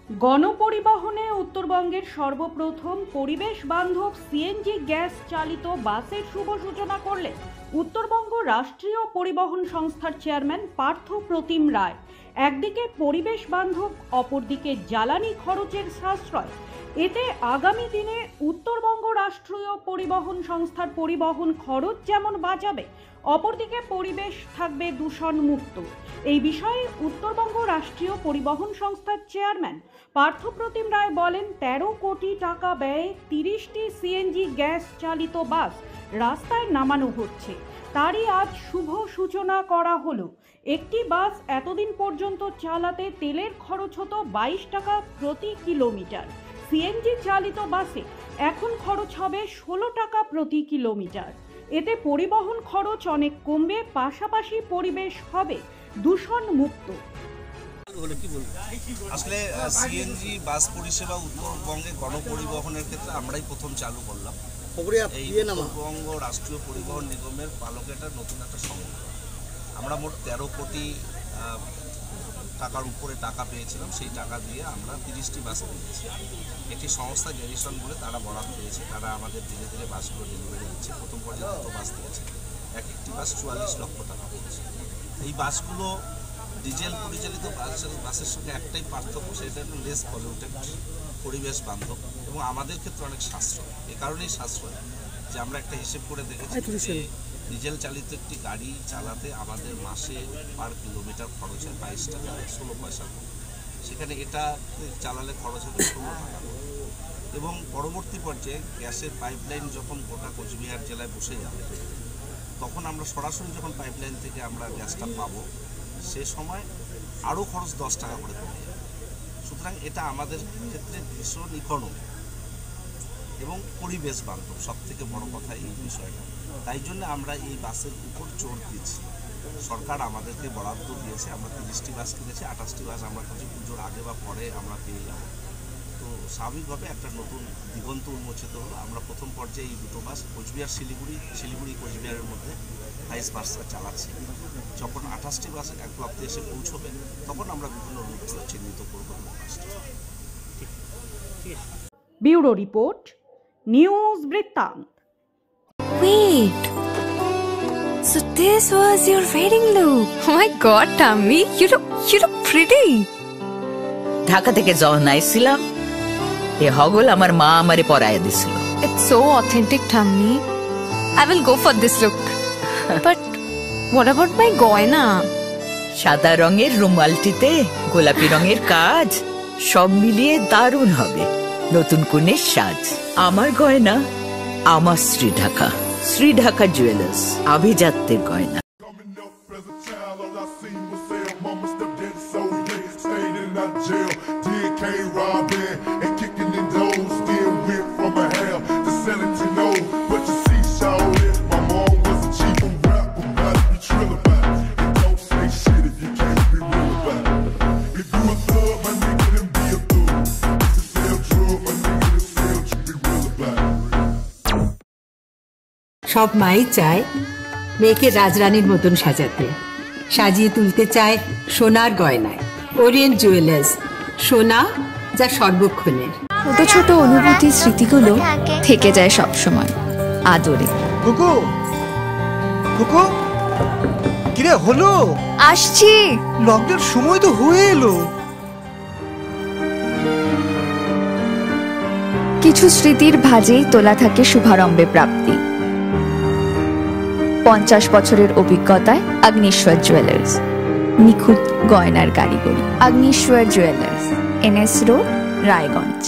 গণপরিবহনে উত্তরবঙ্গের সর্বপ্রথম পরিবেশ বান্ধব সিএনজি গ্যাস চালিত বাসের শুভ সূচনা করলেন উত্তরবঙ্গ রাষ্ট্রীয় পরিবহন সংস্থার চেয়ারম্যান পার্থ প্রতিম রায়। একদিকে পরিবেশ বান্ধব, অপরদিকে জ্বালানি খরচের সাশ্রয়। এতে আগামী দিনে উত্তরবঙ্গ রাষ্ট্রীয় পরিবহন সংস্থার পরিবহন খরচ যেমন বাঁচাবে, অপরদিকে পরিবেশ থাকবে দূষণ মুক্ত। এই বিষয়ে উত্তরবঙ্গ রাষ্ট্রীয় পরিবহন সংস্থার চেয়ারম্যান পার্থ প্রতিম রায় বলেন, 13 কোটি টাকা ব্যয়ে 30টি সিএনজি গ্যাস চালিত বাস রাস্তায় নামানো হচ্ছে। তারই আজ শুভ সূচনা করা হলো। একটি বাস এতদিন পর্যন্ত চালাতে তেলের খরচ হতো 22 টাকা প্রতি কিলোমিটার। সিএনজি চালিত বাসে এখন খরচ হবে 16 টাকা প্রতি কিলোমিটার। এতে পরিবহন খরচ অনেক কমবে, পাশাপাশি পরিবেশ হবে দূষণ মুক্ত। আসলে সিএনজি বাস পরিষেবা উত্তরবঙ্গে গণপরিবহনের ক্ষেত্রে আমরাই প্রথম চালু করলাম। এই উত্তরবঙ্গ রাষ্ট্রীয় পরিবহন নিগমের পালকের নতুন একটা সংগঠন। আমরা মোট 13 কোটি টাকার উপরে টাকা পেয়েছিলাম। সেই টাকা দিয়ে আমরা 30টি বাস পেয়েছি। একটি সংস্থা গ্যারিসন বলে তারা বরাদ্দ পেয়েছে, তারা আমাদের ধীরে ধীরে বাসগুলো ডেলিভারি দিচ্ছে। প্রথম পর্যায়ে 2 বাস দিয়েছে, একটি বাস 44 লক্ষ টাকা পেয়েছে। এই বাসগুলো ডিজেল পরিচালিত বাসের সঙ্গে একটাই পার্থক্য, সেটা হলো লেস পলিউটেড, পরিবেশ বান্ধব এবং আমাদের ক্ষেত্রে অনেক সাশ্রয়। এ কারণেই সাশ্রয় যে আমরা একটা হিসেব করে দেখেছি যে ডিজেল চালিত একটি গাড়ি চালাতে আমাদের মাসে পার কিলোমিটার খরচ হয় 22 টাকা 16 পয়সা, সেখানে এটা চালালে খরচ হবে 16 টাকা। এবং পরবর্তী পর্যায়ে গ্যাসের পাইপলাইন যখন গোটা কোচবিহার জেলায় বসে যাবে, তখন আমরা সরাসরি যখন পাইপলাইন থেকে আমরা গ্যাসটা পাবো, সে সময় আরও খরচ 10 টাকা করে কমে যাবে। সুতরাং এটা আমাদের ক্ষেত্রে ভীষণ ইকোনমি এবং পরিবেশ বান্ধব, সব থেকে বড় কথা এই বিষয়টা। তাই জন্য আমরা এই বাসের উপর জোর দিচ্ছি। সরকার আমাদেরকে বরাদ্দ দিয়েছে, আমরা 30টি বাস কিনেছি, 28টি বাস আমরা পুজোর আগে বা পরে আমরা পেয়ে যাব। তো স্বাভাবিকভাবে একটা নতুন দিগন্ত উন্মোচিত হলো। আমরা প্রথম পর্যায়ে এই 2 বাস কোচবিহার শিলিগুড়ি কোচবিহারের মধ্যে ভাইস ভার্সা চালাচ্ছি। যখন 28টি বাস এক ব্লকে এসে পৌঁছবে, তখন আমরা বিভিন্ন রুটগুলো চিহ্নিত করবো। ব্যুরো রিপোর্ট, নিউজ বৃত্তান্ত। Wait, so this was your wedding look? Oh my God, Tammy, you look pretty. Dhaka থেকে যখন আইছিলাম, এ হগল আমার মা আমারে পরায় দিছিল। It's so authentic, Tammy. I will go for this look. But what about my goina? সাদা রঙের রুমালটিতে গোলাপি রঙের কাজ, সব মিলিয়ে দারুণ হবে নতুন কনের সাজ। আমার গয়না আমার শ্রী ঢাকা জুয়েলার্স, আভিজাত্যের গয়না। সব মাই চায় মেয়েকে রাজরানীর মতন সাজাতে, সাজিয়ে তুলতে চায় সোনার গয়নায়। ওরিয়েন্ট জুয়েলার্স, সোনা যা সর্বক্ষণের। ছোট ছোট অনুভূতি, স্মৃতিগুলো থেকে যায় সব সময় আদরে। কুকু কুকু, কিরে হলো? আসছি, লকডাউন সময় তো হয়ে এলো। কিছু স্মৃতির ভাজেই তোলা থাকে শুভারম্ভে প্রাপ্তি। 50 বছরের অভিজ্ঞতায় আগ্নেশ্বর জুয়েলার্স, নিখুঁত গয়নার কারিগরি। Agneshwar jewellers, NS road, Raiganj.